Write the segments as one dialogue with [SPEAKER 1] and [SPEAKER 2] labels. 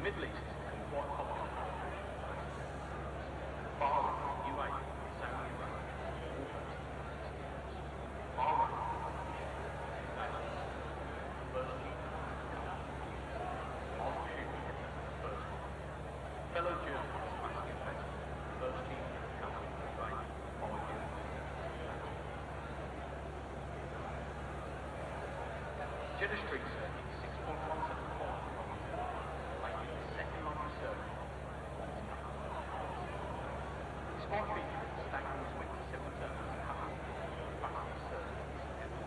[SPEAKER 1] Middle East and quite popular. Bahrain, UAE, Saudi Arabia, Bahrain, first king, first fellow Germans, first king, Jeddah Street Circuit, 6.17 miles, making the second longest circuit. Despite featuring staggering 27 turns and having the fastest circuits ever.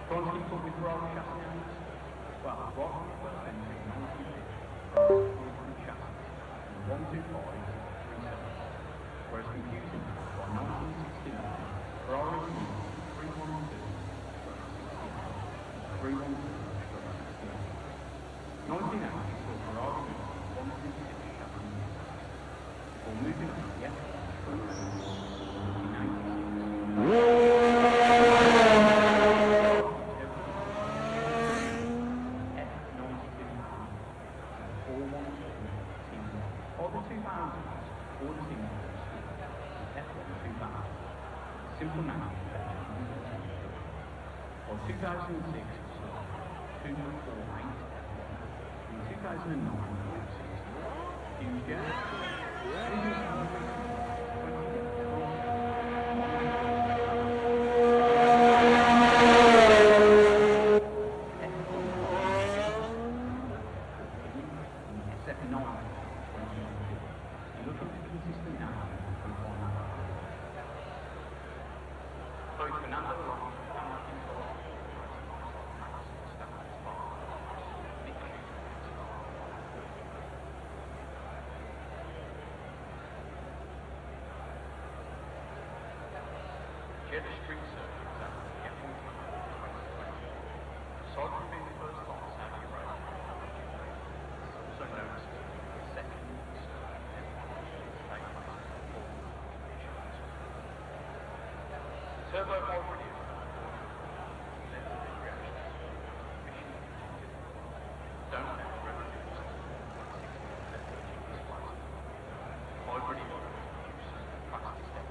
[SPEAKER 1] Trying to keep up with Ferrari chassis names? Well, right from the first entry in 1950, Ferrari chassis 12537, whereas computing by 1969, Ferrari used 312, 312, 1980 saw Ferrari use 126 chassis before moving on to the F simple manual or 2006 saw 248 in 2009 huge Jeddah Street Circuit is at the F1 2020. Aside from being the first stop in Saudi Arabia, also known as the second turbo hybrid is don't have relatives hybrid is fastest step.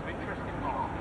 [SPEAKER 1] Some interesting marks.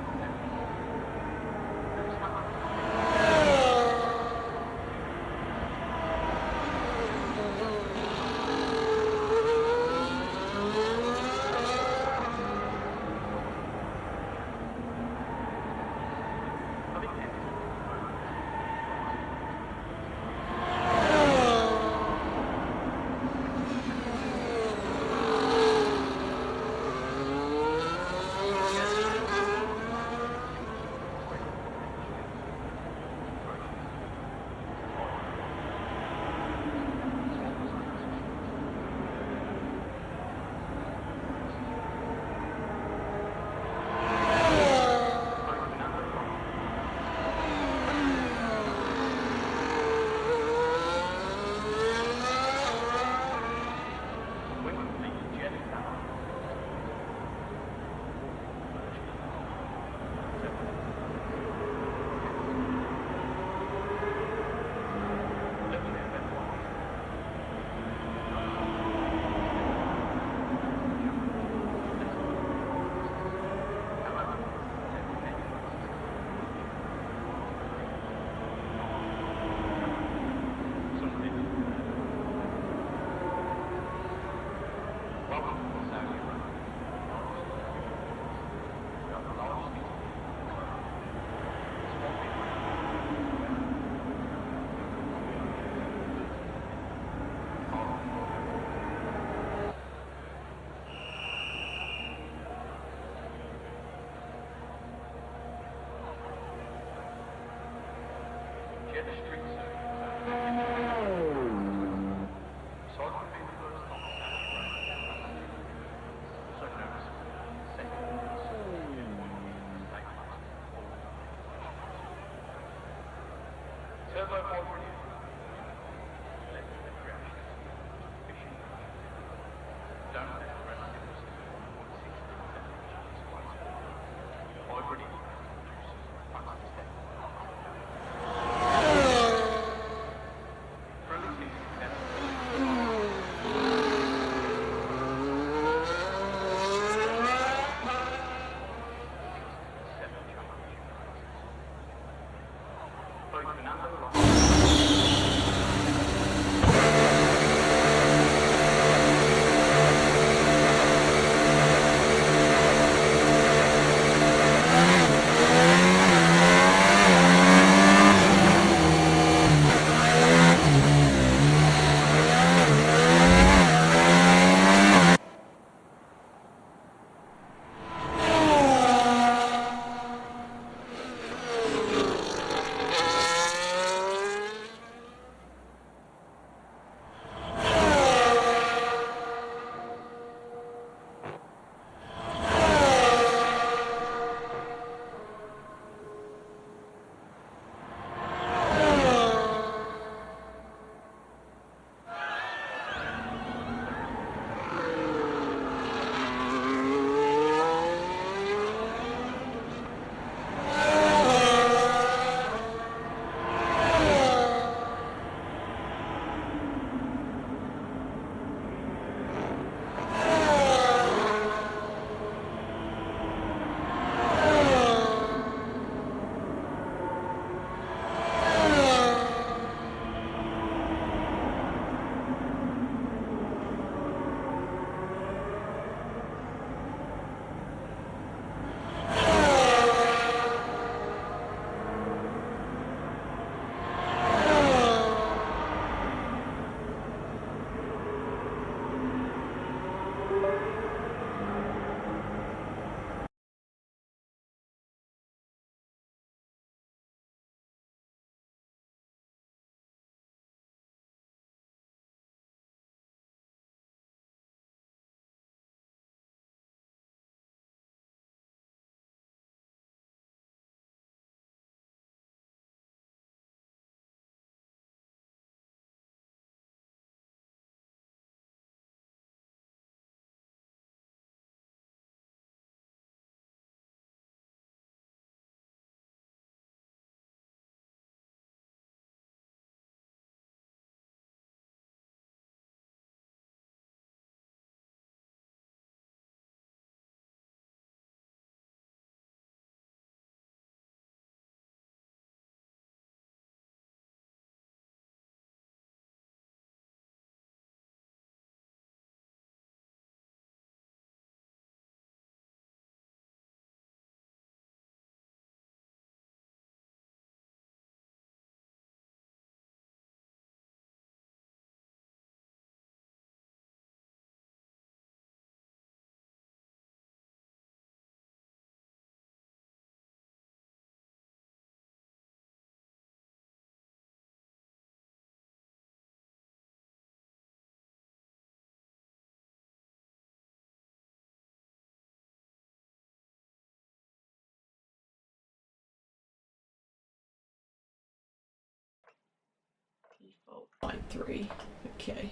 [SPEAKER 2] Line 3. Okay.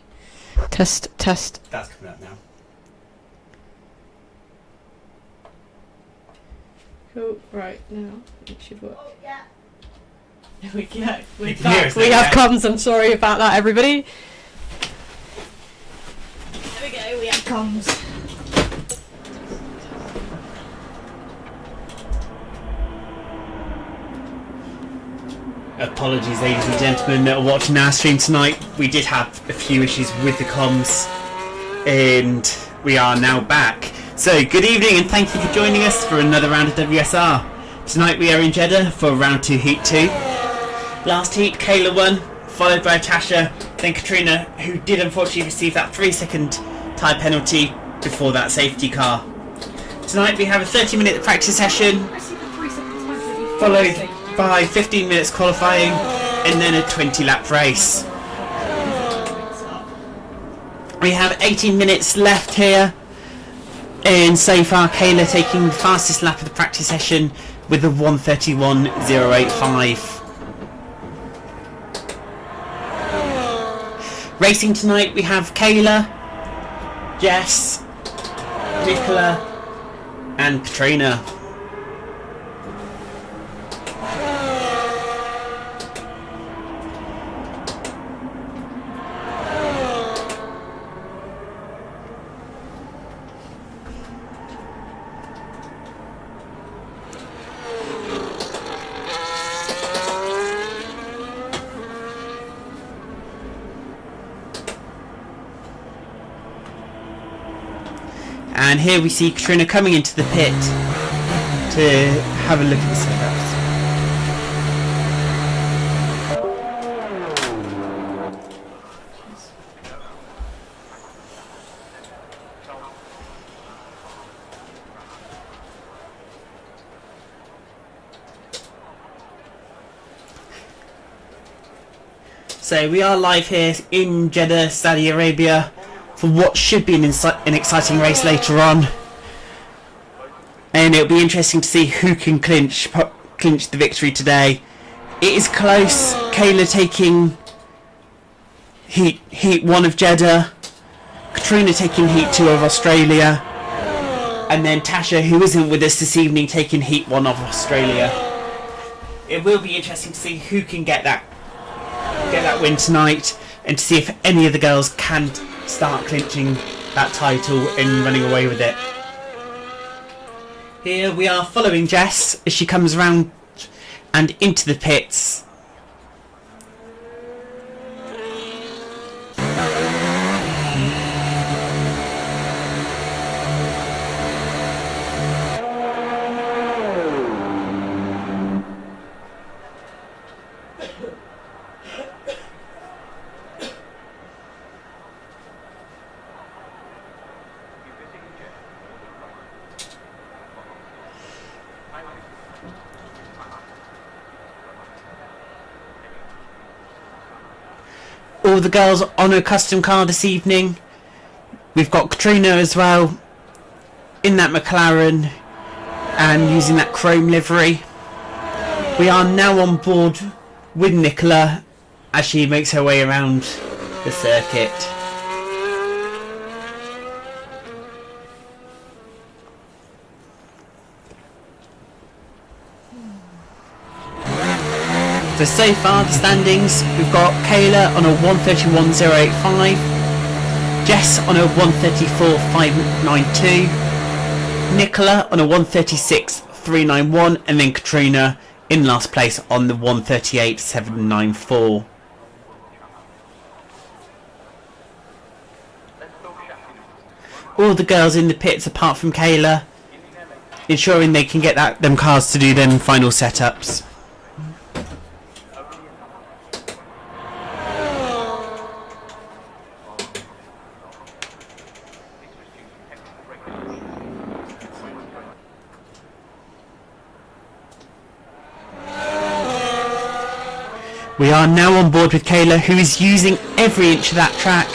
[SPEAKER 2] Test.
[SPEAKER 3] That's coming up now.
[SPEAKER 2] Cool. Right, now it should work.
[SPEAKER 4] Oh, yeah.
[SPEAKER 2] There we go. We're
[SPEAKER 3] You can hear
[SPEAKER 2] back.
[SPEAKER 3] us
[SPEAKER 2] We
[SPEAKER 3] now,
[SPEAKER 2] have
[SPEAKER 3] yeah?
[SPEAKER 2] comms. I'm sorry about that, everybody. There we go. We have comms.
[SPEAKER 3] Apologies, ladies and gentlemen that are watching our stream tonight. We did have a few issues with the comms, and we are now back. So, good evening and thank you for joining us for another round of WSR. Tonight we are in Jeddah for round 2, heat 2. Last heat, Kayla won, followed by Tasha, then Katrina, who did unfortunately receive that 3-second tyre penalty before that safety car. Tonight we have a 30-minute practice session, followed by 15 minutes qualifying and then a 20-lap race. We have 18 minutes left here, and so far Kayla taking the fastest lap of the practice session with a 1:31.085. Racing tonight we have Kayla, Jess, Nicola and Katrina. And here we see Katrina coming into the pit to have a look at the setups. So we are live here in Jeddah, Saudi Arabia, for what should be an exciting race later on, and it'll be interesting to see who can clinch the victory today. It is close. Kayla taking heat 1 of Jeddah, Katrina taking heat 2 of Australia, and then Tasha, who isn't with us this evening, taking heat 1 of Australia. It will be interesting to see who can get that win tonight, and to see if any of the girls can start clinching that title and running away with it. Here we are following Jess as she comes around and into the pits. All the girls on a custom car this evening. We've got Katrina as well in that McLaren and using that chrome livery. We are now on board with Nicola as she makes her way around the circuit. So far the standings, we've got Kayla on a 1:31.085, Jess on a 1:34.592, Nicola on a 1:36.391, and then Katrina in last place on the 1:38.794. All the girls in the pits apart from Kayla, ensuring they can get them cars to do them final setups. We are now on board with Kayla, who is using every inch of that track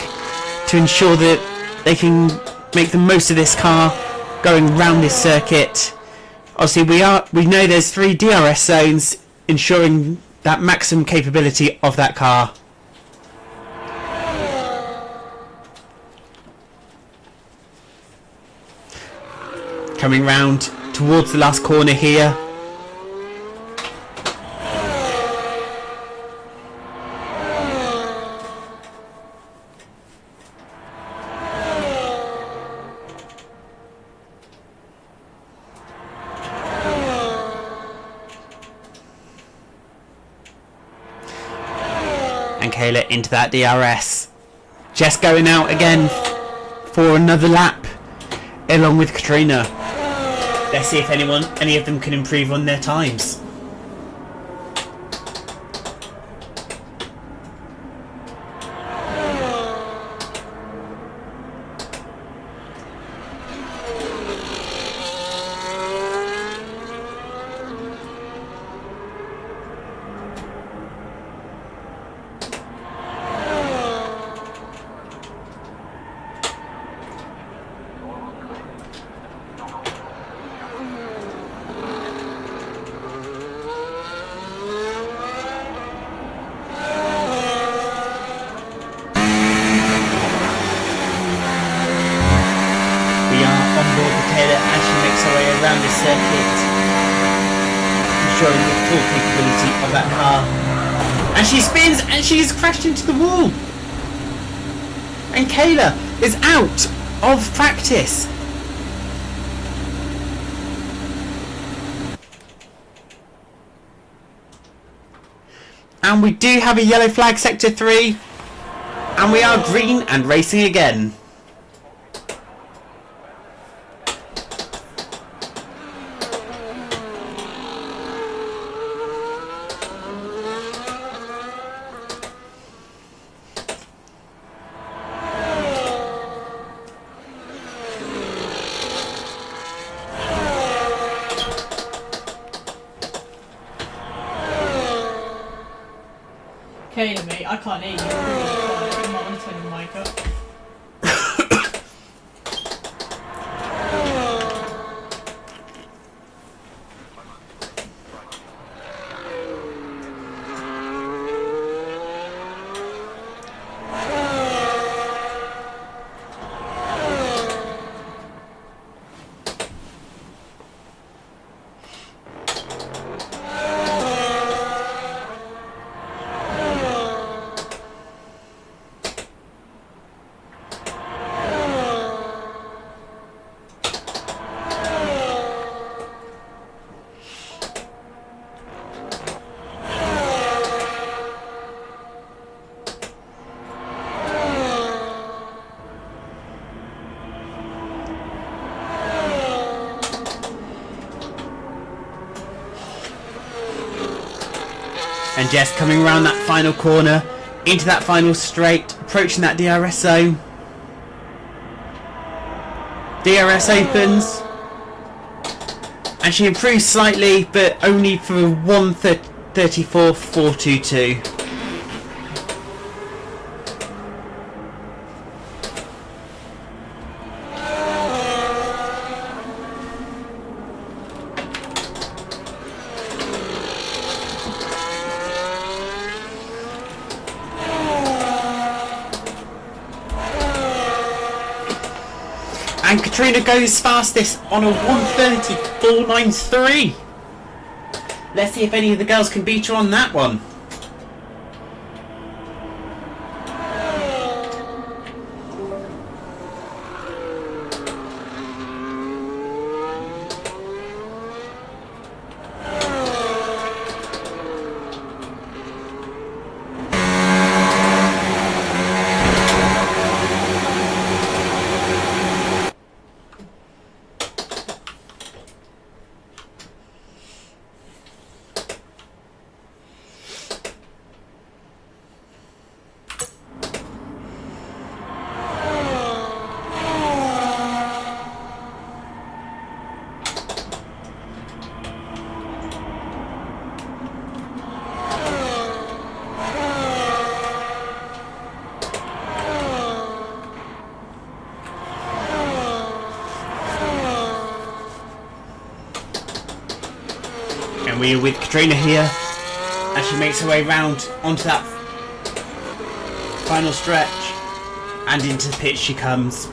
[SPEAKER 3] to ensure that they can make the most of this car going round this circuit. Obviously we know there's 3 DRS zones, ensuring that maximum capability of that car. coming round towards the last corner here. And Kayla into that DRS. Jess going out again for another lap along with Katrina. Let's see if any of them can improve on their times. Around the circuit, showing the full capability of that car, and she spins and she's crashed into the wall, and Kayla is out of practice. And we do have a yellow flag, sector 3, and we are green and racing again.
[SPEAKER 2] Kayla, mate, I can't hear you. You're really quiet. You might want to turn your mic up.
[SPEAKER 3] And Jess coming around that final corner, into that final straight, approaching that DRS zone. DRS opens, and she improves slightly, but only for 1:34.422. And Katrina goes fastest on a 1:30.493. Let's see if any of the girls can beat her on that one. And we're with Katrina here as she makes her way round onto that final stretch, and into the pit she comes.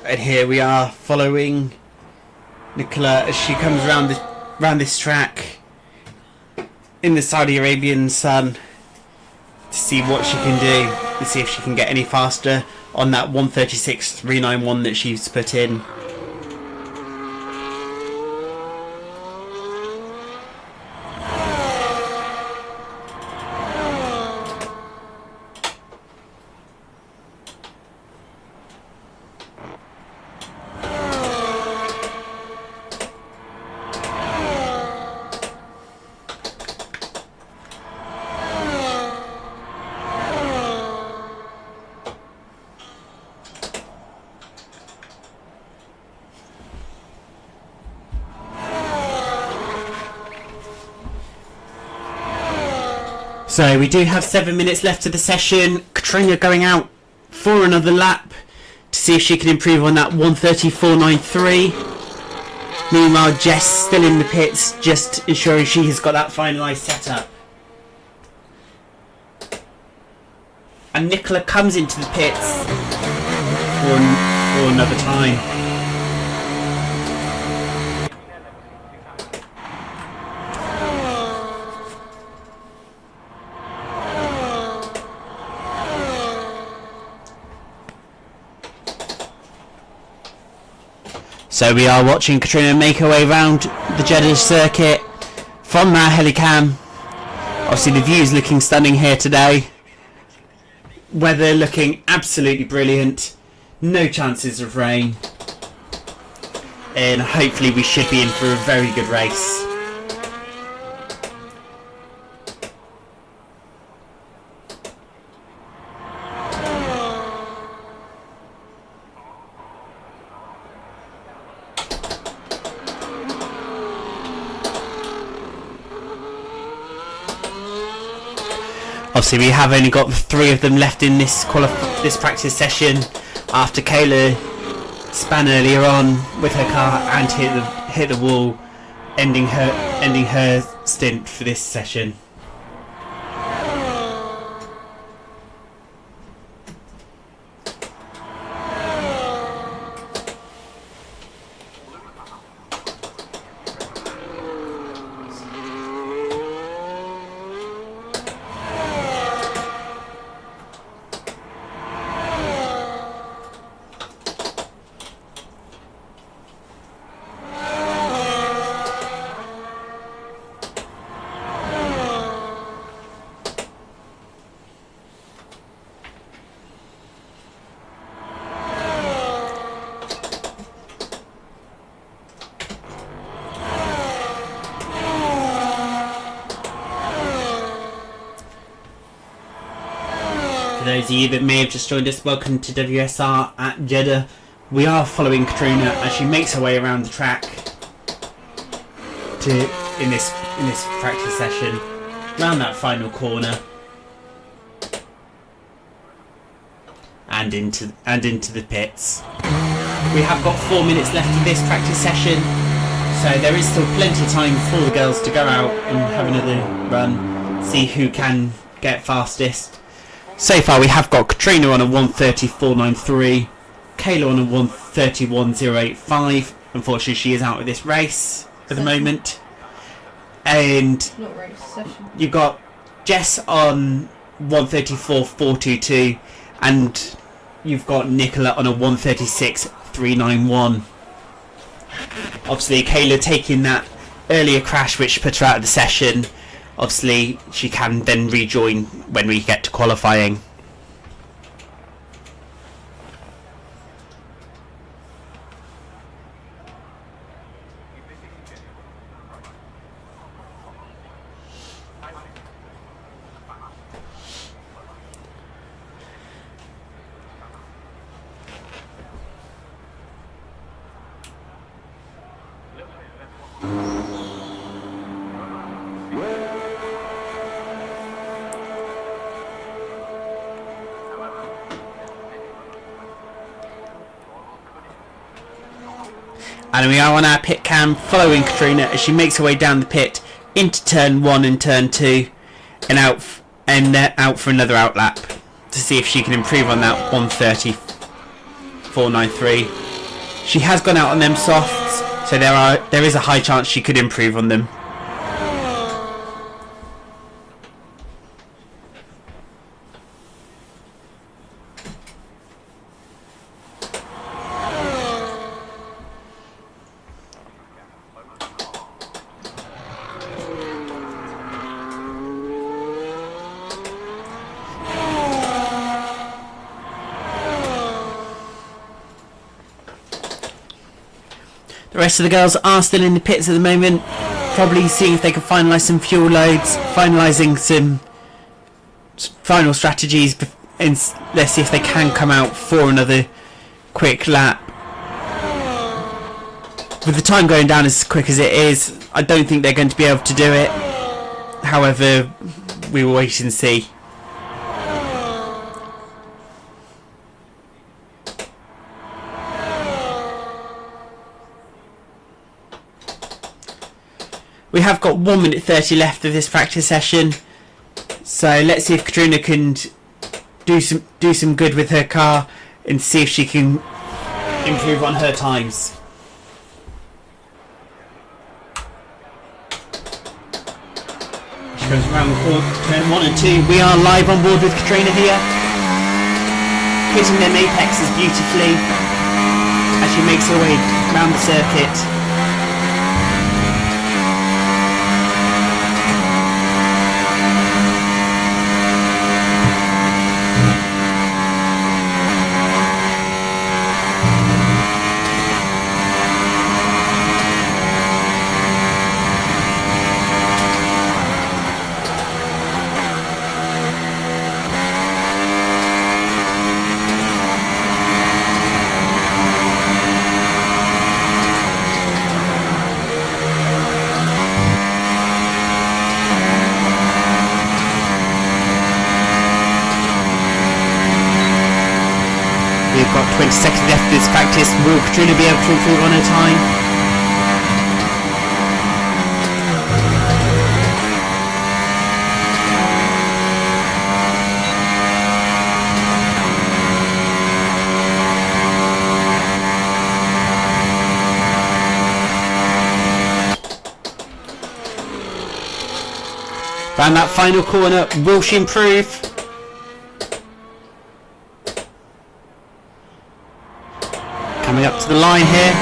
[SPEAKER 3] And here we are following Nicola as she comes round this track in the Saudi Arabian sun to see what she can do, to see if she can get any faster on that 1:36.391 that she's put in. So we do have 7 minutes left of the session. Katrina going out for another lap to see if she can improve on that 1:34.93. Meanwhile, Jess still in the pits, just ensuring she has got that finalised setup. And Nicola comes into the pits for another time. So we are watching Katrina make her way around the Jeddah circuit from our helicam. Obviously the view is looking stunning here today. Weather looking absolutely brilliant. No chances of rain. And hopefully we should be in for a very good race. Obviously we have only got 3 of them left in this practice session after Kayla span earlier on with her car and hit the wall, ending her stint for this session. For those of you that may have just joined us, welcome to WSR at Jeddah. We are following Katrina as she makes her way around the track in this practice session, around that final corner, and into the pits. We have got 4 minutes left of this practice session, so there is still plenty of time for the girls to go out and have another run, see who can get fastest. So far we have got Katrina on a 1:34.93, Kayla on a 1:31.085. Unfortunately she is out of this race at the moment. And
[SPEAKER 2] Not race, session.
[SPEAKER 3] you've got Jess on 1:34.422 and you've got Nicola on a 1:36.391. Obviously Kayla taking that earlier crash which put her out of the session. Obviously she can then rejoin when we get to qualifying. And we are on our pit cam following Katrina as she makes her way down the pit into turn 1 and turn 2 and out for another outlap to see if she can improve on that 1:34.93. She has gone out on them softs, so there is a high chance she could improve on them. The rest of the girls are still in the pits at the moment, probably seeing if they can finalise some fuel loads, finalising some final strategies, and let's see if they can come out for another quick lap. With the time going down as quick as it is, I don't think they're going to be able to do it. However, we will wait and see. We have got 1 minute 30 left of this practice session, so let's see if Katrina can do some good with her car and see if she can improve on her times. She goes around the corner, turn 1 and 2. We are live on board with Katrina here, hitting them apexes beautifully as she makes her way around the circuit. We've got 20 seconds left of this practice. Will Katrina be able to improve on her time? Round that final corner, will she improve? Coming up to the line here.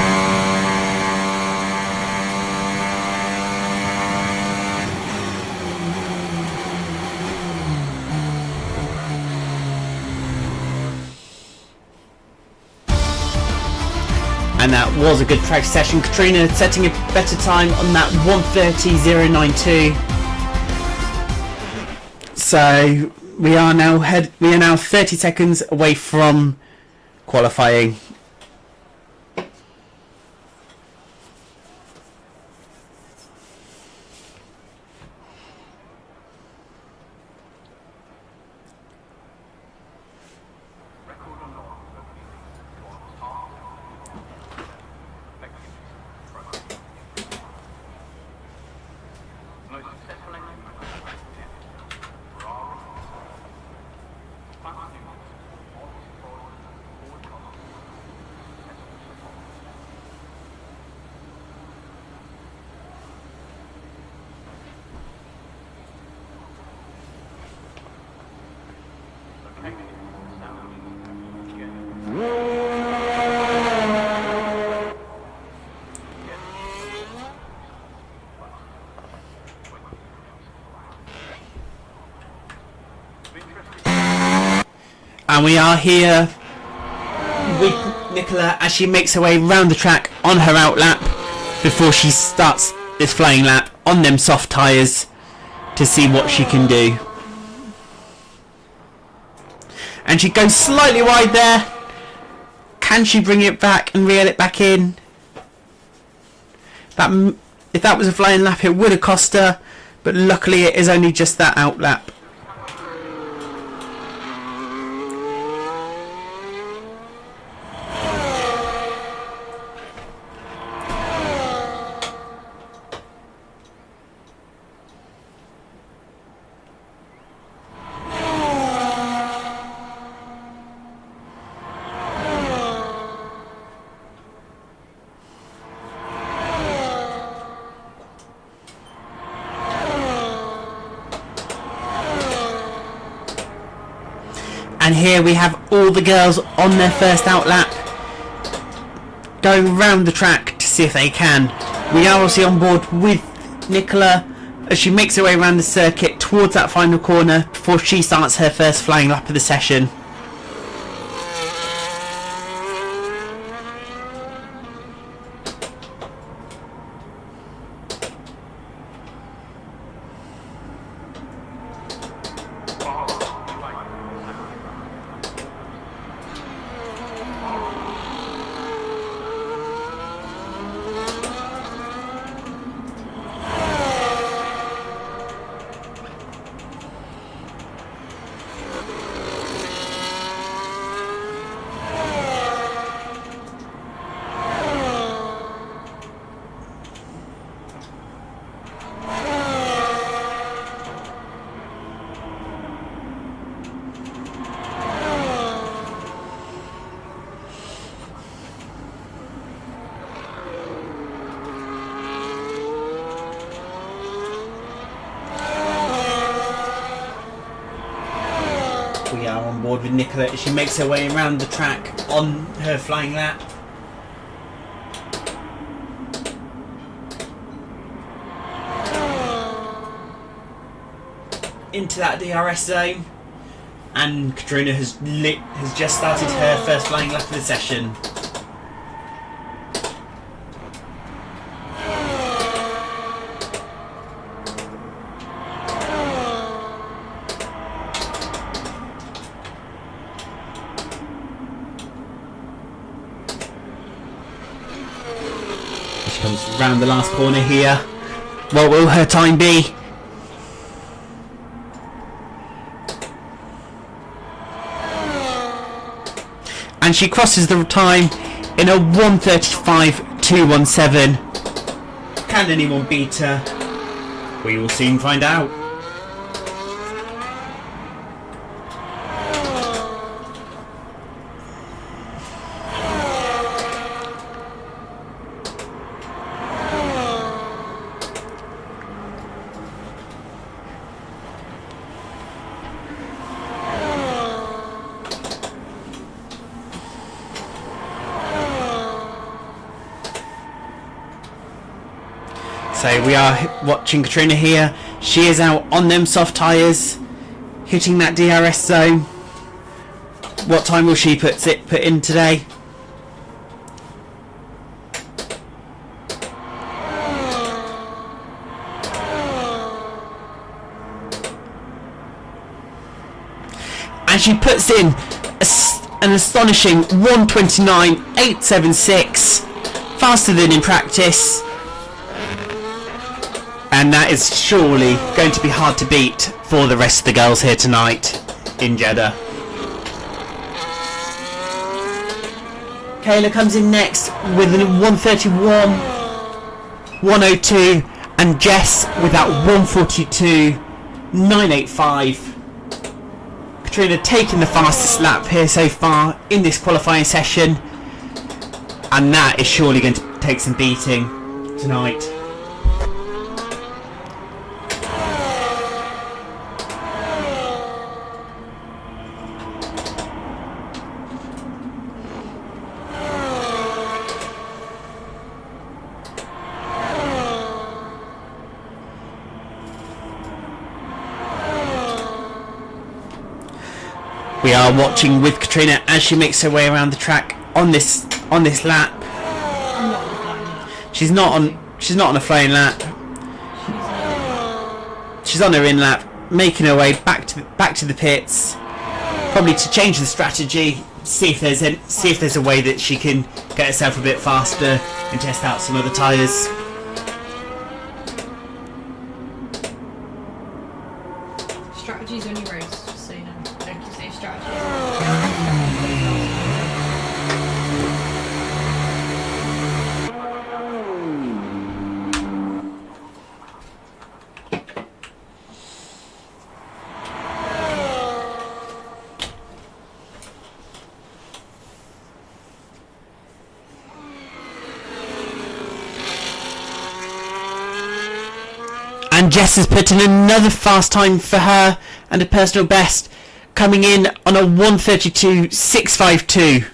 [SPEAKER 3] And that was a good practice session. Katrina setting a better time on that 1:30.092. So we are now 30 seconds away from qualifying. And we are here with Nicola as she makes her way round the track on her out lap before she starts this flying lap on them soft tyres to see what she can do. And she goes slightly wide there. Can she bring it back and reel it back in? If that was a flying lap, it would have cost her, but luckily it is only just that out lap. And here we have all the girls on their first out lap, going round the track to see if they can. We are also on board with Nicola as she makes her way around the circuit towards that final corner before she starts her first flying lap of the session. We are on board with Nicola as she makes her way around the track on her flying lap. Into that DRS zone, and Katrina has just started her first flying lap of the session. She comes round the last corner here. What will her time be? And she crosses the time in a 1:35.217. Can anyone beat her? We will soon find out. So we are watching Katrina here. She is out on them soft tyres, hitting that DRS zone. What time will she put in today? And she puts in an astonishing 1:29.876, faster than in practice. And that is surely going to be hard to beat for the rest of the girls here tonight in Jeddah. Kayla comes in next with a 1:31.102, and Jess with that 1:42.985. Katrina taking the fastest lap here so far in this qualifying session, and that is surely going to take some beating tonight. We are watching with Katrina as she makes her way around the track on this lap. She's not on a flying lap. She's on her in lap, making her way back to the pits, probably to change the strategy, see if there's a way that she can get herself a bit faster and test out some other tyres.
[SPEAKER 2] Strategy's only race, just so you know. Don't you say strategy?
[SPEAKER 3] And Jess has put in another fast time for her and a personal best, coming in on a 1:32.652.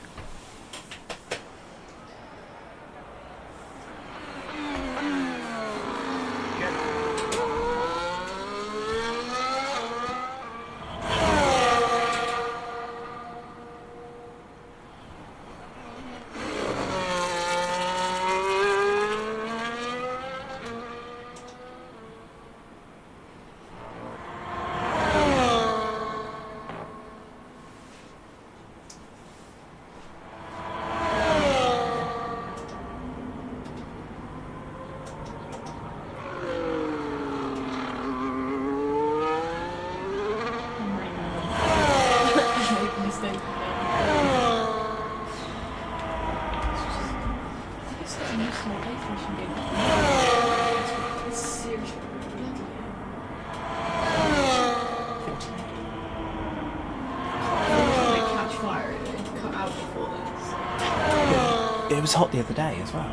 [SPEAKER 4] It was hot the other day as well.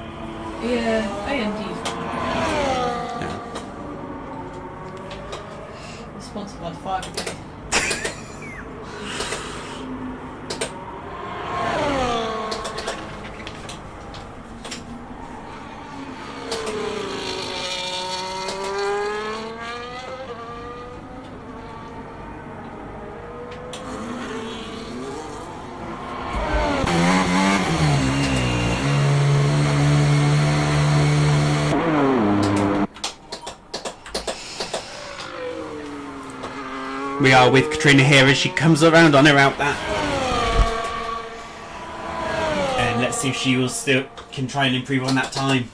[SPEAKER 2] Yeah, AMD's
[SPEAKER 3] Yeah.
[SPEAKER 2] sponsored by the fire brigade.
[SPEAKER 3] We are with Katrina here as she comes around on her out that. And let's see if she will still can try and improve on that time.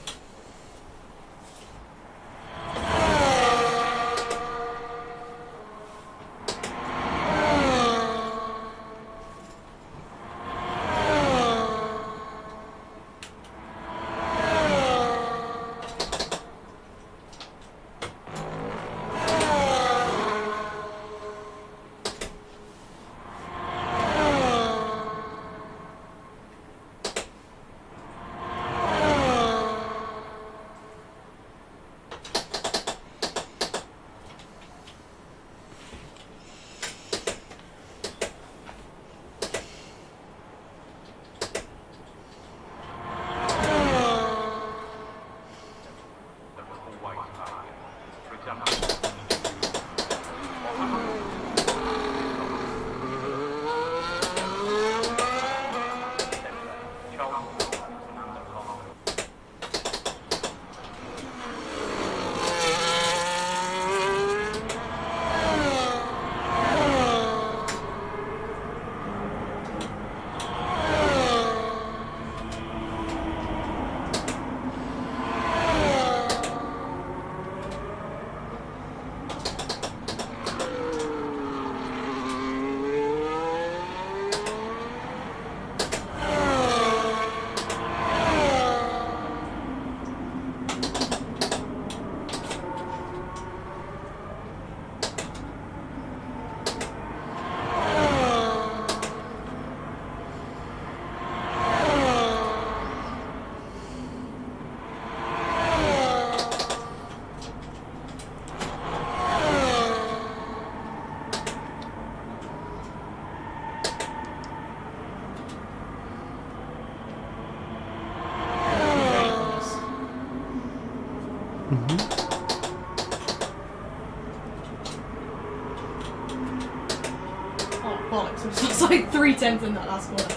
[SPEAKER 2] Oh, bollocks. It was just like 3/10 in that last corner.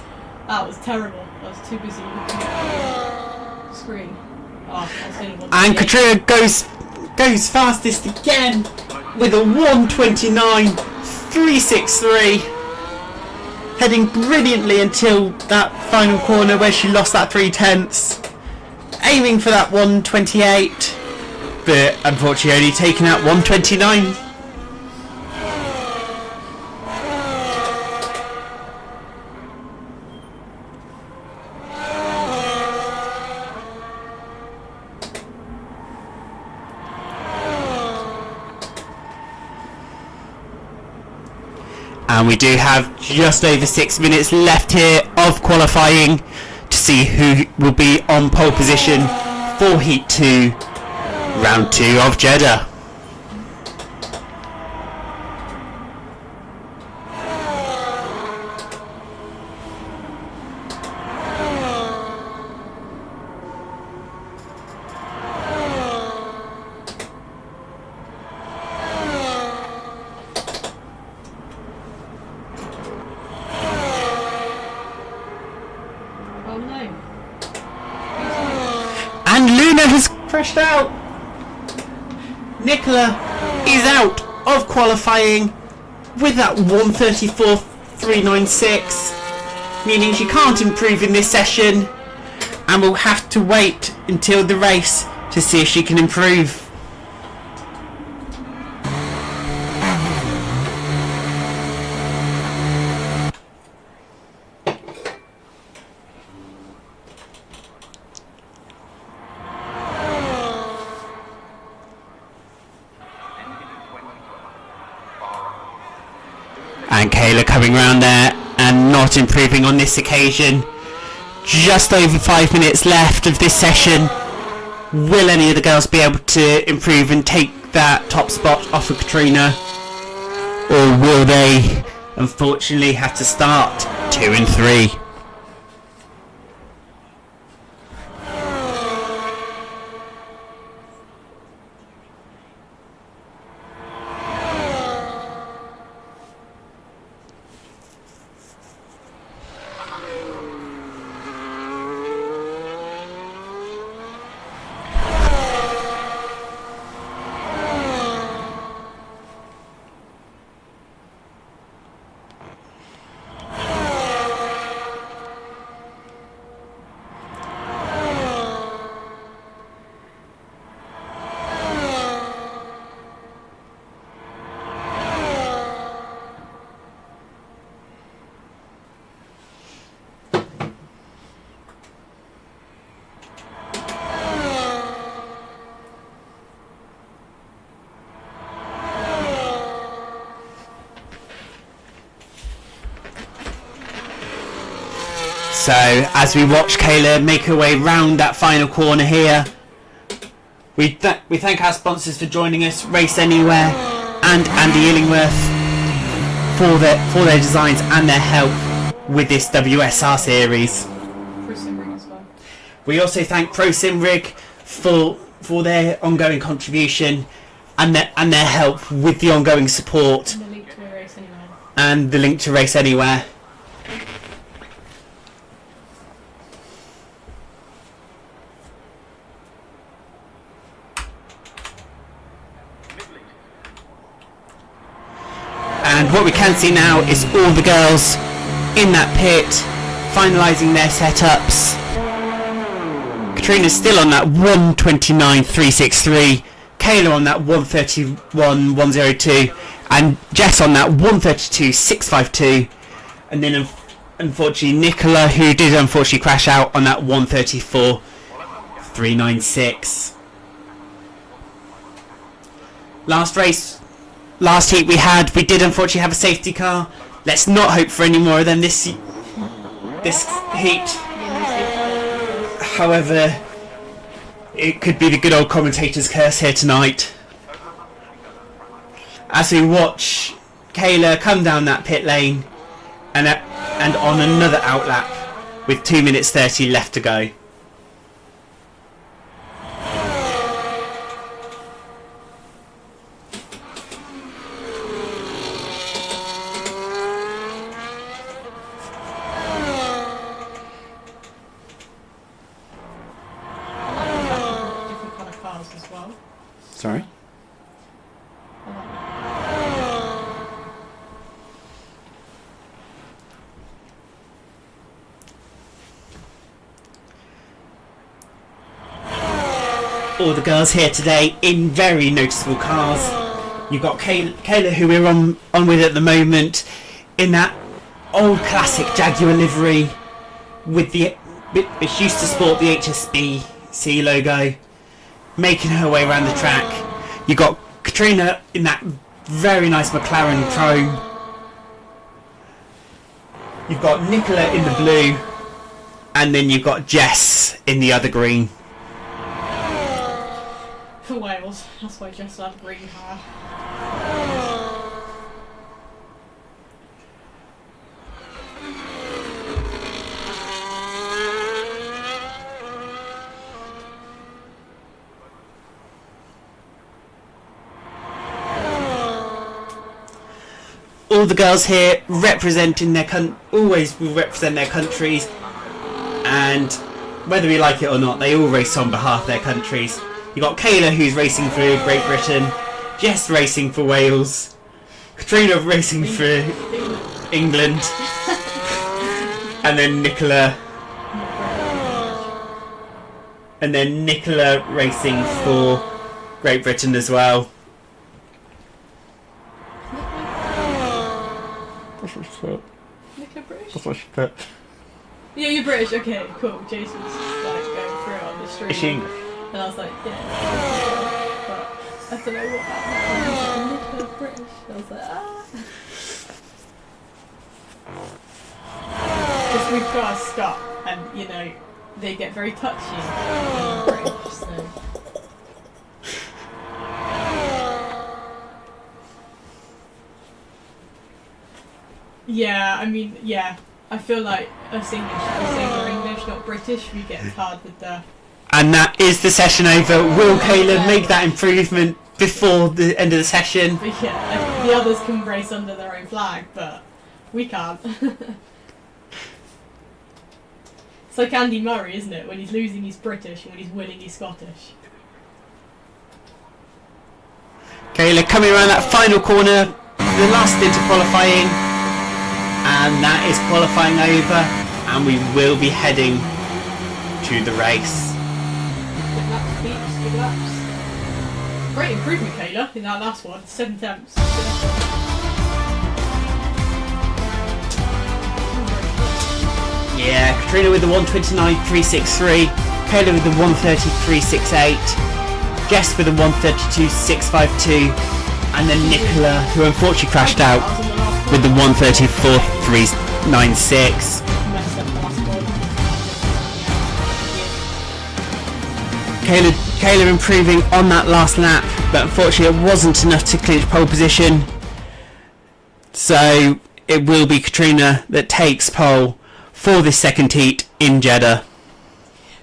[SPEAKER 2] That was terrible. I was too busy looking at the screen. Oh, I was hitting 128.
[SPEAKER 3] And Katrina goes fastest again with a 1:29.363, heading brilliantly until that final corner where she lost that 3/10, aiming for that 1:28, but unfortunately only taking out 1:29. And we do have just over 6 minutes left here of qualifying to see who will be on pole position for Heat 2, Round 2 of Jeddah. And Luna has crashed out. Nicola is out of qualifying with that 1:34.396, meaning she can't improve in this session and will have to wait until the race to see if she can improve. And Kayla coming round there and not improving on this occasion. Just over 5 minutes left of this session. Will any of the girls be able to improve and take that top spot off of Katrina? Or will they unfortunately have to start 2 and 3? So as we watch Kayla make her way round that final corner here, we thank our sponsors for joining us, Race Anywhere and Andy Illingworth for their designs and their help with this WSR series.
[SPEAKER 2] As well.
[SPEAKER 3] We also thank ProSimRig for their ongoing contribution and their help with the ongoing support
[SPEAKER 2] And the link to Race Anywhere.
[SPEAKER 3] and the link to Race Anywhere. And what we can see now is all the girls in that pit finalising their setups. Katrina's still on that 1:29.363, Kayla on that 1:31.102, and Jess on that 1:32.652, and then unfortunately Nicola, who did unfortunately crash out, on that 1:34.396. Last heat we did unfortunately have a safety car. Let's not hope for any more of them this heat. However, it could be the good old commentator's curse here tonight. As we watch Kayla come down that pit lane and on another outlap with 2 minutes 30 left to go.
[SPEAKER 2] Different colour cars as well.
[SPEAKER 3] Sorry? All the girls here today in very noticeable cars. You've got Kayla, who we're on with at the moment, in that old classic Jaguar livery with which used to sport the HSBC logo, making her way around the track. You've got Katrina in that very nice McLaren chrome. You've got Nicola in the blue, and then you've got Jess in the other green.
[SPEAKER 2] For Wales, that's why Jess had green hair.
[SPEAKER 3] All the girls here representing always will represent their countries, and whether we like it or not, they all race on behalf of their countries. You got Kayla, who's racing for Great Britain, Jess racing for Wales, Katrina racing for England, and then Nicola racing for Great Britain as well.
[SPEAKER 2] Nicola British?
[SPEAKER 3] That's what she put.
[SPEAKER 2] Yeah, you're British. Okay, cool. Jason's like going through it on the street.
[SPEAKER 3] Is she English?
[SPEAKER 2] And I was like, yeah. But I don't know what happened. Nicola British. I was like, Because we've got to stop, and you know, they get very touchy in British, so. Yeah, I mean, yeah. I feel like us English, if we say we're English, not British, we get hard with the...
[SPEAKER 3] And that is the session over. Will Kayla make that improvement before the end of the session?
[SPEAKER 2] But yeah, the others can race under their own flag, but we can't. It's like Andy Murray, isn't it? When he's losing, he's British, and when he's winning, he's Scottish.
[SPEAKER 3] Kayla coming around that final corner, the last stint of qualifying, and that is qualifying over, and we will be heading to the race.
[SPEAKER 2] Good laps, Peeps, good laps. Great improvement, Kayla, in that last one. 7 tenths.
[SPEAKER 3] Yeah, Katrina with the 129.363, Kayla with the 130.368, Jess with the 132.652, and then Nicola, who unfortunately crashed out, with the 134.396. Kayla improving on that last lap, but unfortunately it wasn't enough to clinch pole position. So it will be Katrina that takes pole for this second heat in Jeddah.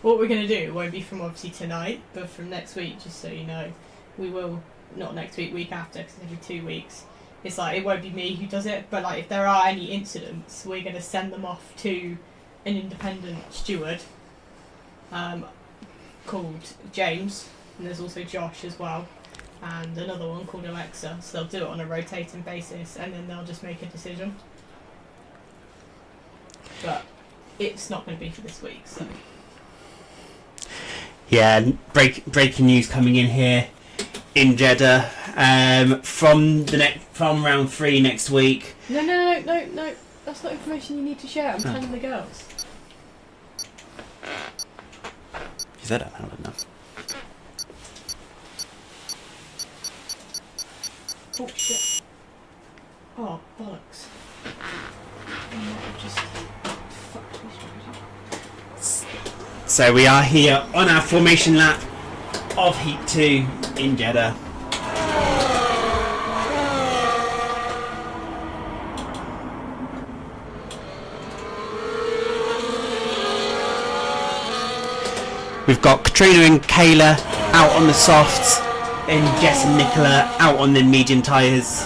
[SPEAKER 2] What we're going to do won't be from obviously tonight, but from next week, just so you know. We will, not next week, week after, because every 2 weeks. It's like, it won't be me who does it, but like if there are any incidents, we're going to send them off to an independent steward called James, and there's also Josh as well, and another one called Alexa, so they'll do it on a rotating basis, and then they'll just make a decision. But it's not going to be for this week, so...
[SPEAKER 3] Yeah, breaking news coming in here in Jeddah from round 3 next week.
[SPEAKER 2] No, that's not information you need to share. I'm telling the girls.
[SPEAKER 3] You said that loud enough.
[SPEAKER 2] Oh shit. Oh, bollocks. Just fucked me straight.
[SPEAKER 3] So we are here on our formation lap of Heat 2 in Jeddah. We've got Katrina and Kayla out on the softs, and Jess and Nicola out on the medium tyres.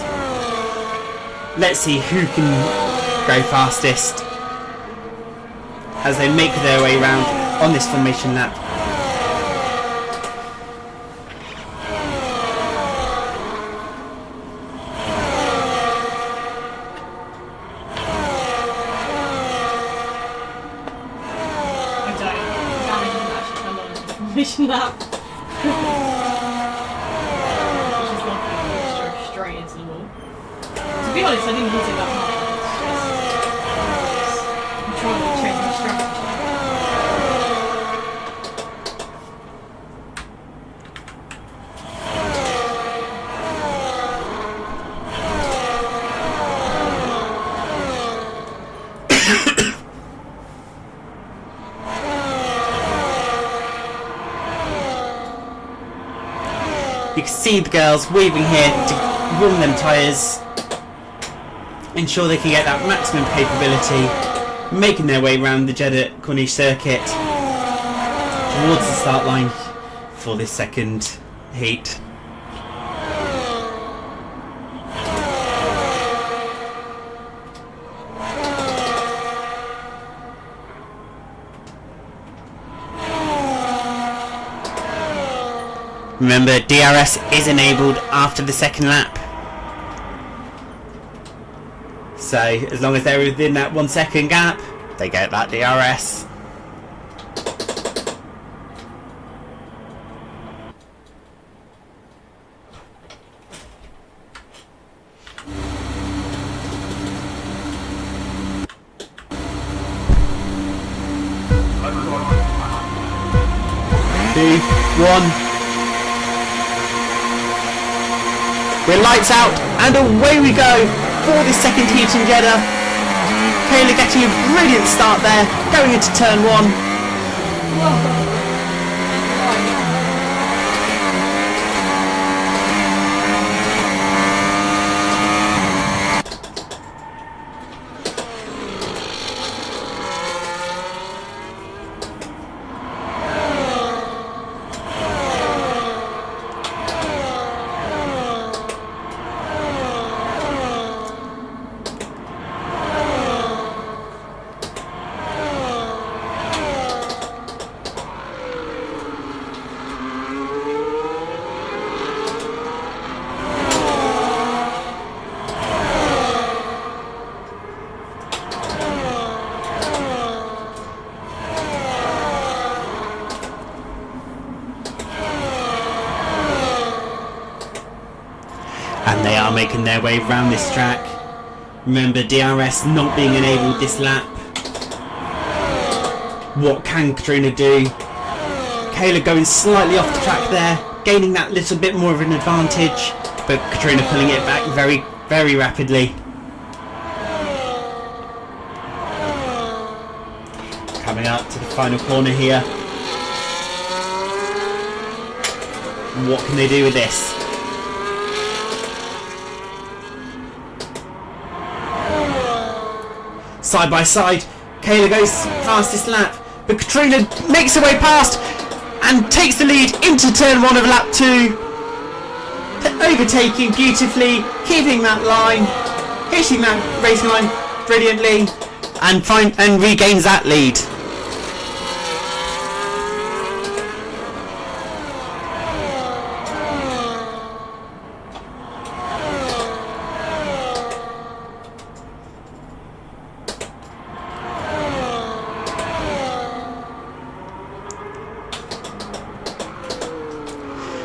[SPEAKER 3] Let's see who can go fastest as they make their way round on this formation lap.
[SPEAKER 2] Formation lap. Which is like straight into the wall. To be honest, I didn't use it that much. I'm trying to change my strategy.
[SPEAKER 3] You can see the girls weaving here to warm them tyres, ensure they can get that maximum capability, making their way around the Jeddah Corniche circuit towards the start line for this second heat. Remember, DRS is enabled after the second lap. So, as long as they're within that 1 second gap, they get that DRS. Two, one. We're lights out and away we go for the second heat in Jeddah. Kayla getting a brilliant start there, going into turn 1. And they are making their way around this track. Remember, DRS not being enabled this lap. What can Katrina do? Kayla going slightly off the track there, gaining that little bit more of an advantage, but Katrina pulling it back very, very rapidly. Coming up to the final corner here. What can they do with this? Side by side, Kayla goes past this lap, but Katrina makes her way past and takes the lead into turn 1 of lap 2. Overtaking beautifully, keeping that line, hitting that racing line brilliantly, and regains that lead.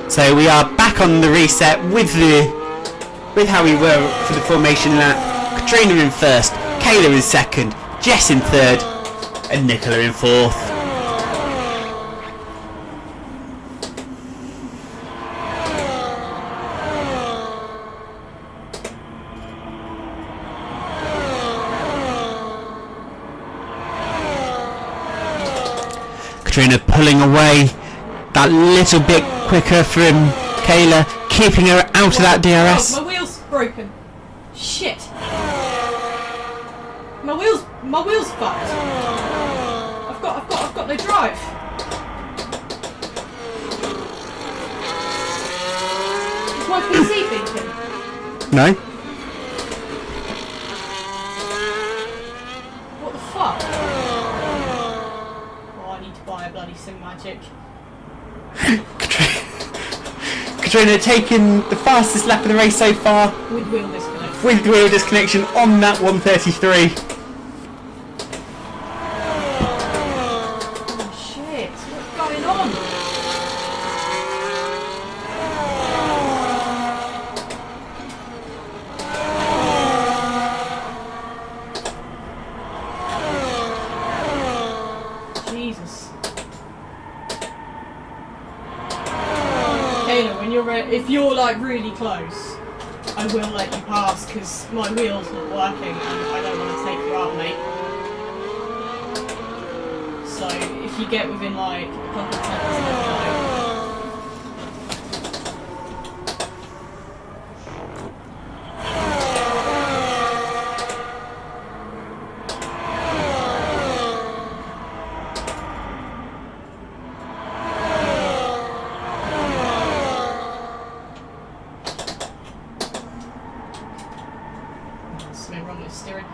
[SPEAKER 3] So we are back on the reset with how we were for the formation lap. Katrina in first, Kayla in second, Jess in third, and Nicola in fourth. Katrina pulling away that little bit quicker from Kayla, keeping her out of that DRS.
[SPEAKER 2] Oh, my wheel's broken. Shit. My wheel's fucked. I've got no drive. Is my PC thinking?
[SPEAKER 3] No.
[SPEAKER 2] What the fuck? Oh, I need to buy a bloody sim magic.
[SPEAKER 3] Katrina taking the fastest lap of the race so far.
[SPEAKER 2] With wheel disconnection.
[SPEAKER 3] With wheel disconnection on that 133.
[SPEAKER 2] Oh shit, what's going on? Jesus. Kayla, when if you're like really close, I will let you pass because my wheel's not working and I don't want to take you out, mate. So if you get within like a couple of seconds, let me know. Something wrong with steering.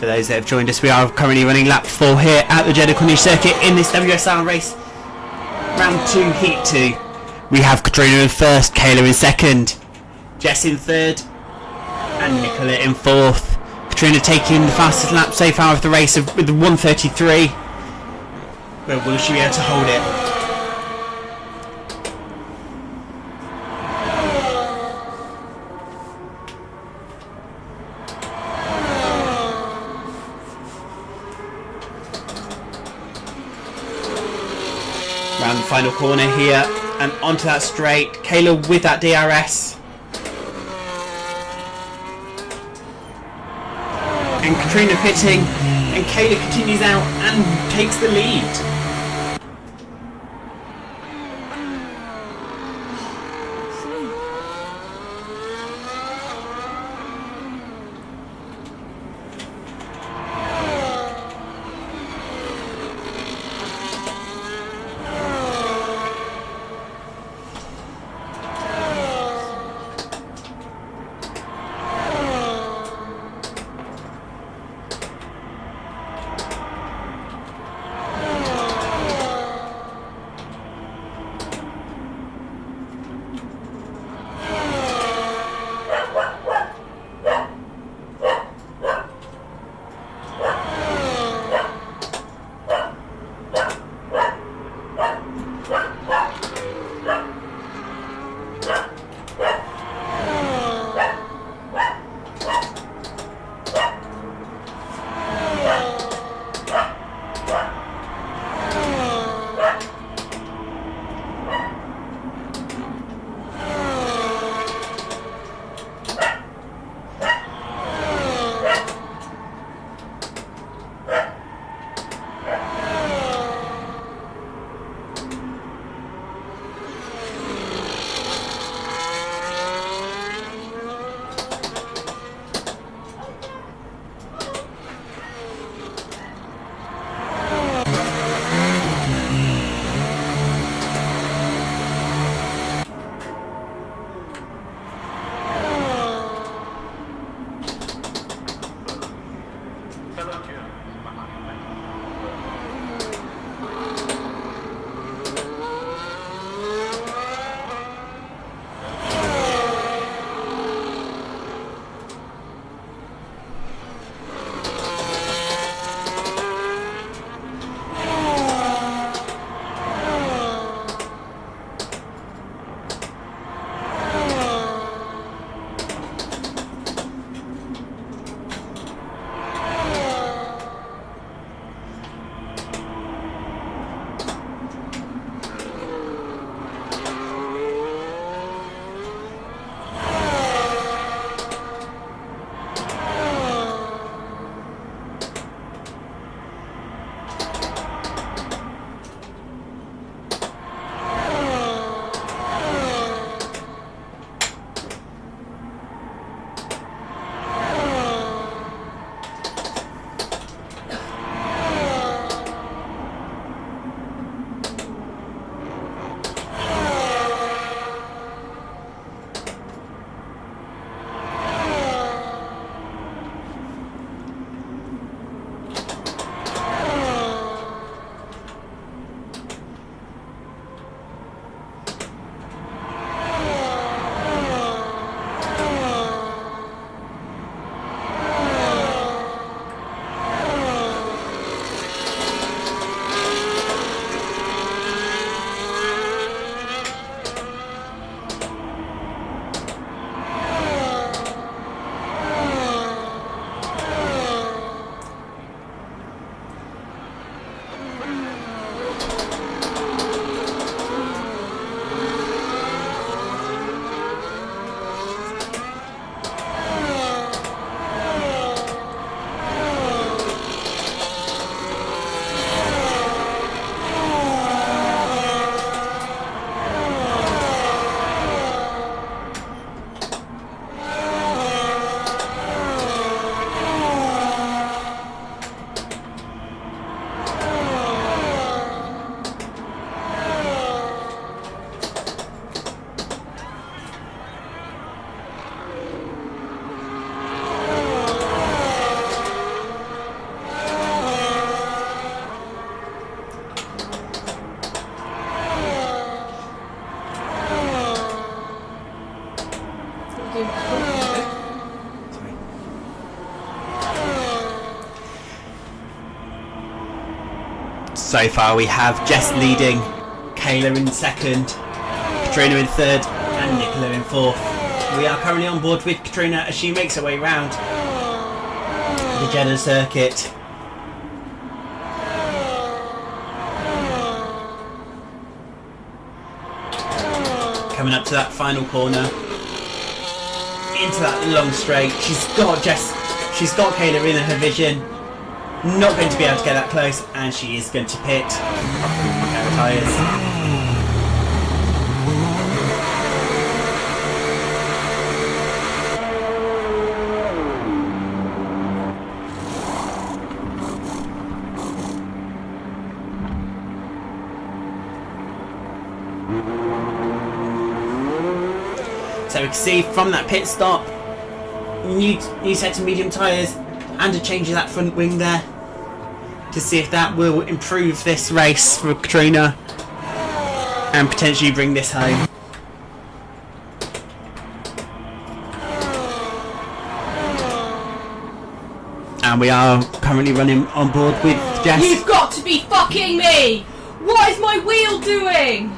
[SPEAKER 3] For those that have joined us, we are currently running lap 4 here at the Jeddah Corniche circuit in this WSR race. Round 2, heat 2. We have Katrina in first, Kayla in second, Jess in third, and Nicola in fourth. Katrina taking the fastest lap so far of the race with 1:33. But will she be able to hold it? Round the final corner here and onto that straight. Kayla with that DRS. And Katrina pitting, and Kayla continues out and takes the lead. So far we have Jess leading, Kayla in second, Katrina in third and Nicola in fourth. We are currently on board with Katrina as she makes her way round the Jeddah circuit. Coming up to that final corner, into that long straight. She's got Kayla in her vision. Not going to be able to get that close, and she is going to pit. Her tyres. So we can see from that pit stop, new set of medium tyres and a change of that front wing there to see if that will improve this race for Katrina and potentially bring this home. And we are currently running on board with Jess.
[SPEAKER 2] You've got to be fucking me! What is my wheel doing?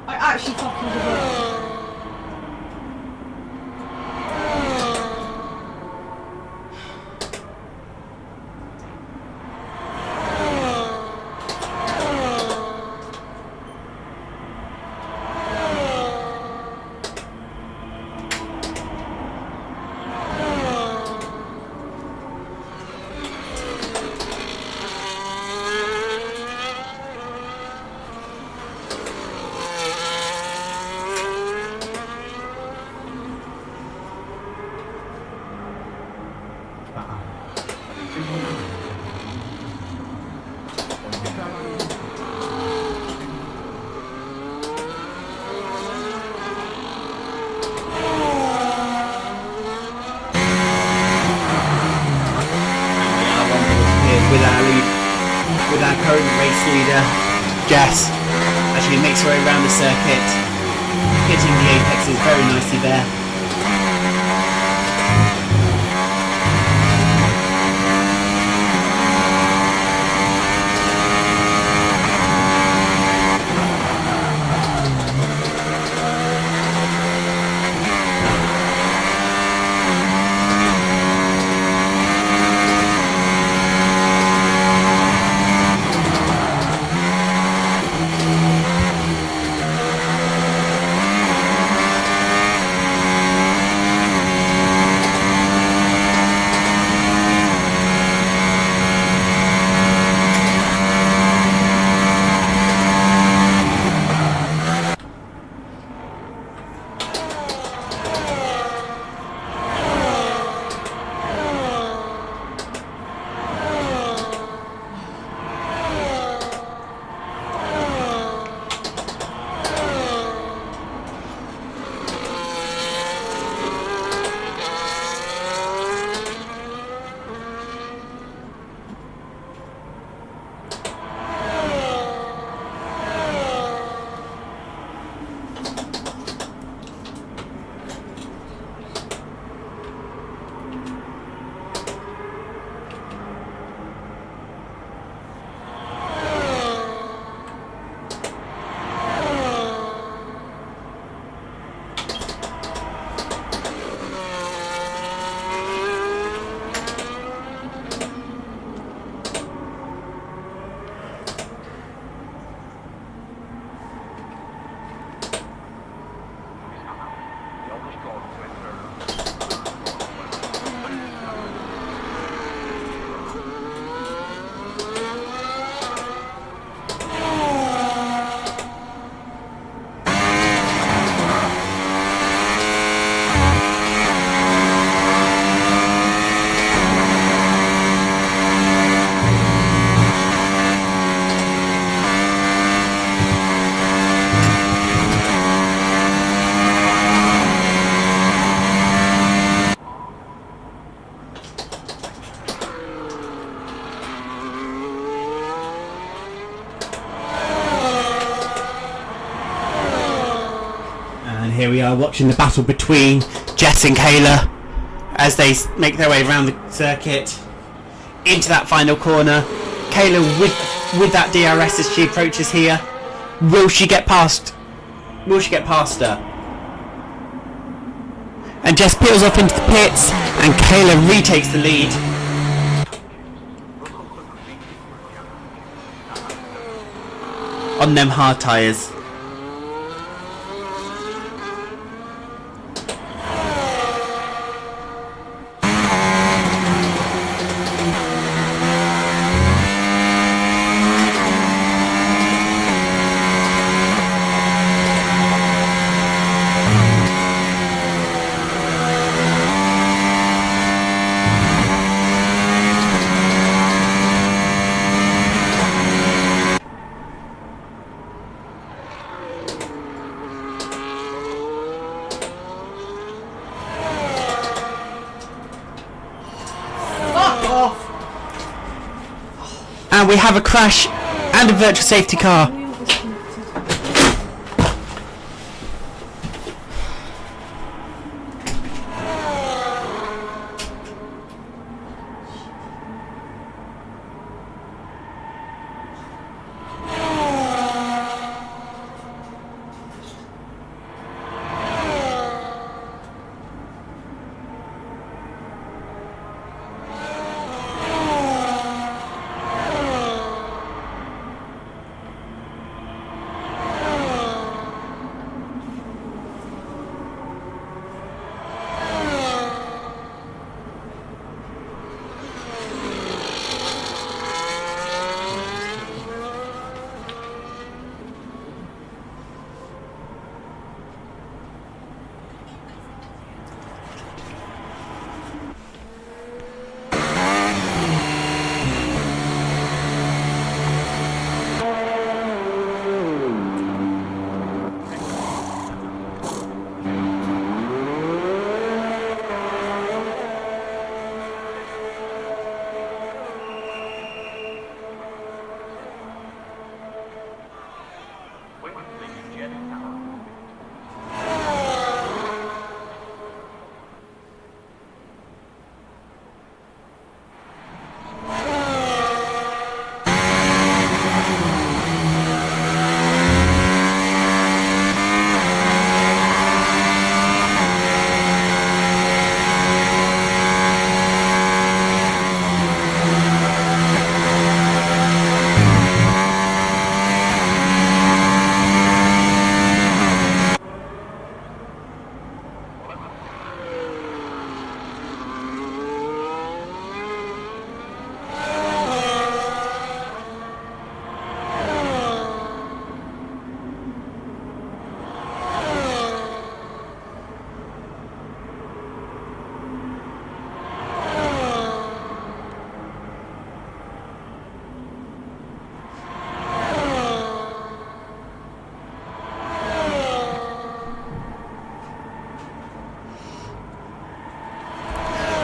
[SPEAKER 2] I actually fucking give up.
[SPEAKER 3] With our current race leader, Jess, as she makes her way around the circuit, hitting the apexes very nicely there. Here we are watching the battle between Jess and Kayla as they make their way around the circuit into that final corner. Kayla with that DRS as she approaches here. Will she get past? Will she get past her? And Jess peels off into the pits, and Kayla retakes the lead. On them hard tyres. And we have a crash and a virtual safety car.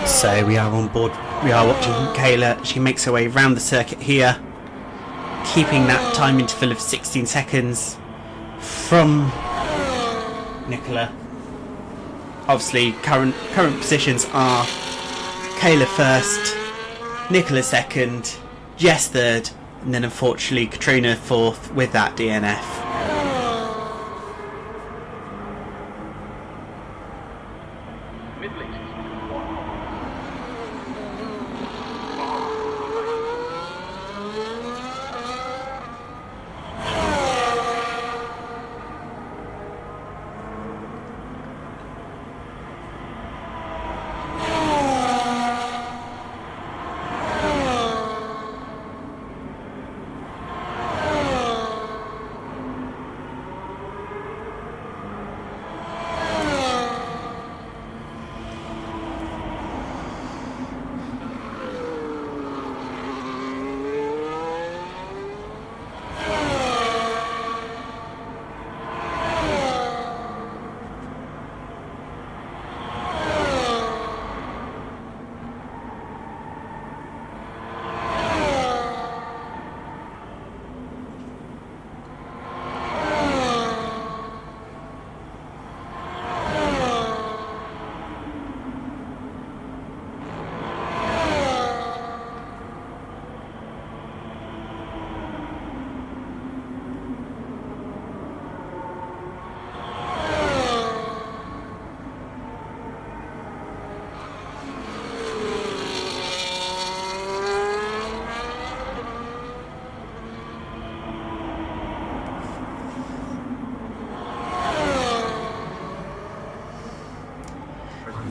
[SPEAKER 3] So we are on board, we are watching Kayla. She makes her way around the circuit here, keeping that time interval of 16 seconds from Nicola. Obviously current positions are Kayla first, Nicola second, Jess third, and then unfortunately Katrina fourth with that DNF.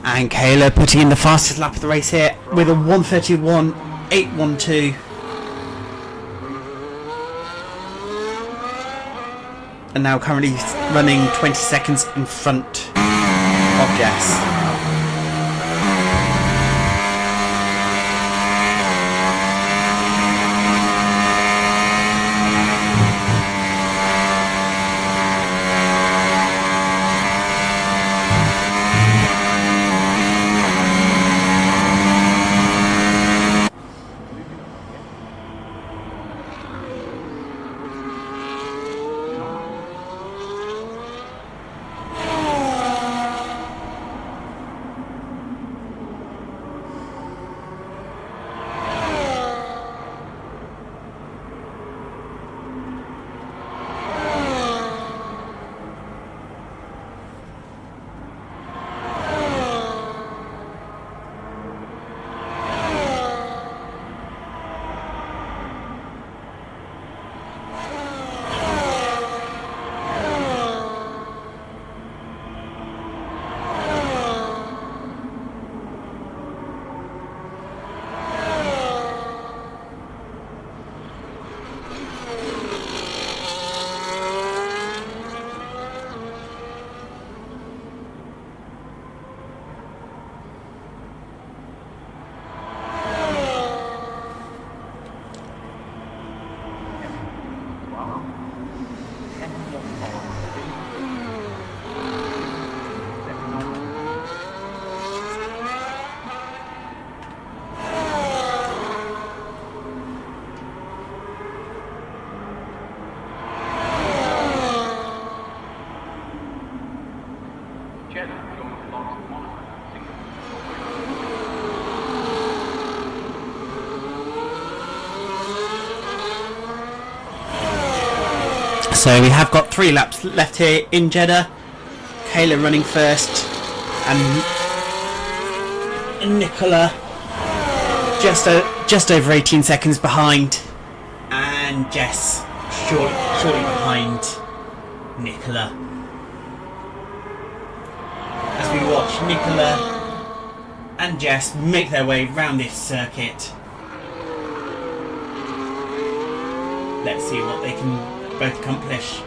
[SPEAKER 3] And Kayla putting in the fastest lap of the race here with a 1:31.812. And now currently running 20 seconds in front of Jess.
[SPEAKER 1] Jeddah going to launch the monitor.
[SPEAKER 3] So we have got 3 laps left here in Jeddah. Kayla running first, and Nicola just over 18 seconds behind, and Jess shortly behind Nicola. As we watch Nicola and Jess make their way round this circuit. Let's see what they can both accomplish.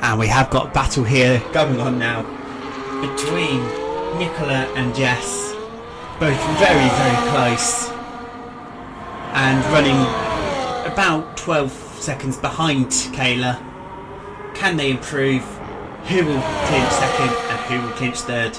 [SPEAKER 3] And we have got a battle here going on now between Nicola and Jess, both very, very close, and running about 12 seconds behind Kayla. Can they improve? Who will clinch second and who will clinch third?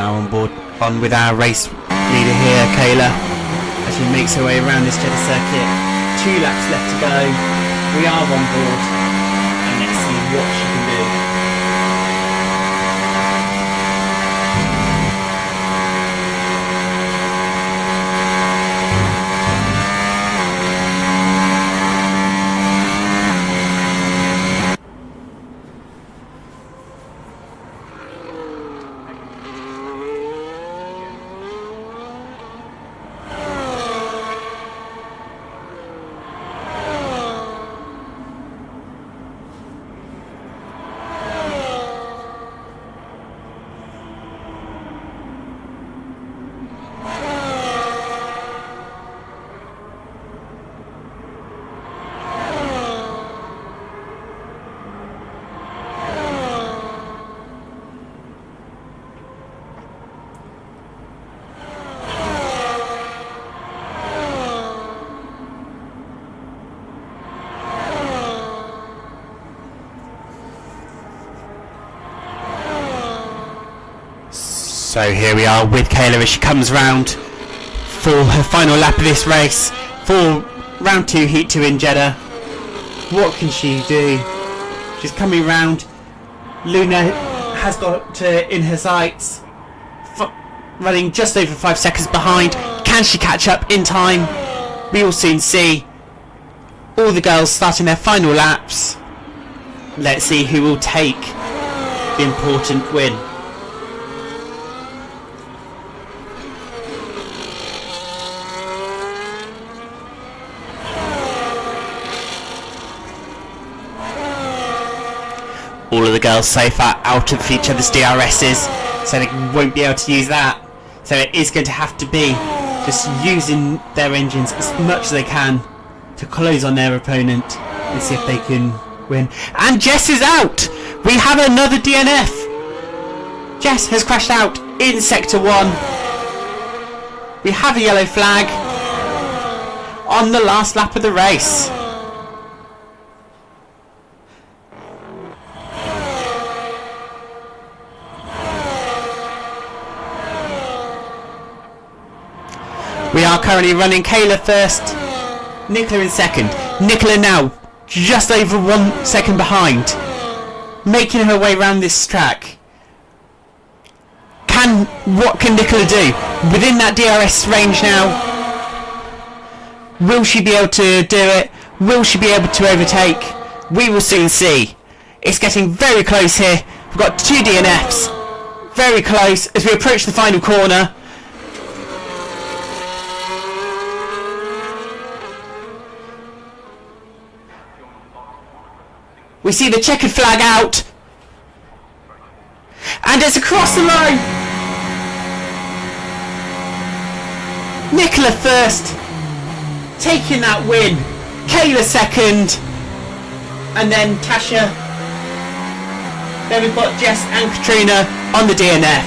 [SPEAKER 3] now on with our race leader here, Kayla, as she makes her way around this Jeddah circuit. 2 laps left to go. We are on board, and let's see what she can do. So here we are with Kayla as she comes round for her final lap of this race for round 2, heat 2 in Jeddah. What can she do? She's coming round. Luna has got in her sights, running just over 5 seconds behind. Can she catch up in time? We will soon see. All the girls starting their final laps. Let's see who will take the important win. All of the girls so far out of each other's DRSs, so they won't be able to use that. So it is going to have to be just using their engines as much as they can to close on their opponent and see if they can win. And Jess is out! We have another DNF! Jess has crashed out in Sector 1. We have a yellow flag on the last lap of the race. We are currently running Kayla first, Nicola in second. Nicola now just over 1 second behind, making her way around this track. What can Nicola do? Within that DRS range now. Will she be able to do it? Will she be able to overtake? We will soon see. It's getting very close here. We've got 2 DNFs. Very close as we approach the final corner. We see the checkered flag out, and it's across the line. Nicola first, taking that win. Kayla second, and then Tasha. Then we've got Jess and Katrina on the DNF.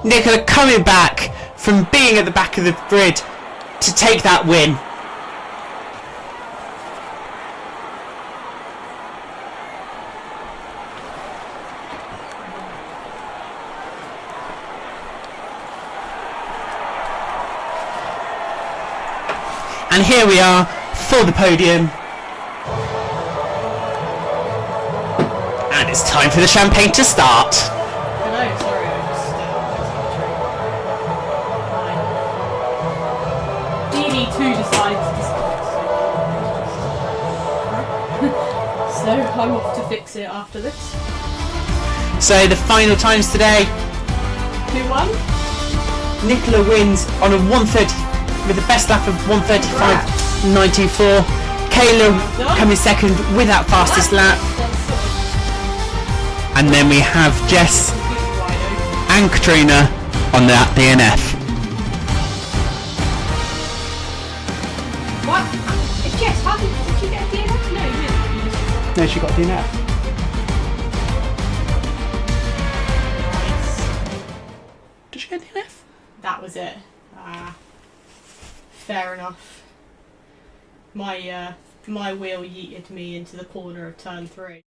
[SPEAKER 3] Nicola coming back from being at the back of the grid to take that win. And here we are for the podium. And it's time for the champagne to start.
[SPEAKER 2] Hello, sorry, I just DD2 decides to so I'm off to fix it after this.
[SPEAKER 3] So the final times today.
[SPEAKER 2] Who won?
[SPEAKER 3] Nicola wins on a 1:30 with the best lap of 1:35.94. Kayla coming second with that fastest lap. And then we have Jess and Katrina on that DNF.
[SPEAKER 2] What? Jess, how did you get a DNF? No, you didn't.
[SPEAKER 3] No, she got a DNF. Did she get a DNF?
[SPEAKER 2] That was it. Fair enough. My wheel yeeted me into the corner of turn 3.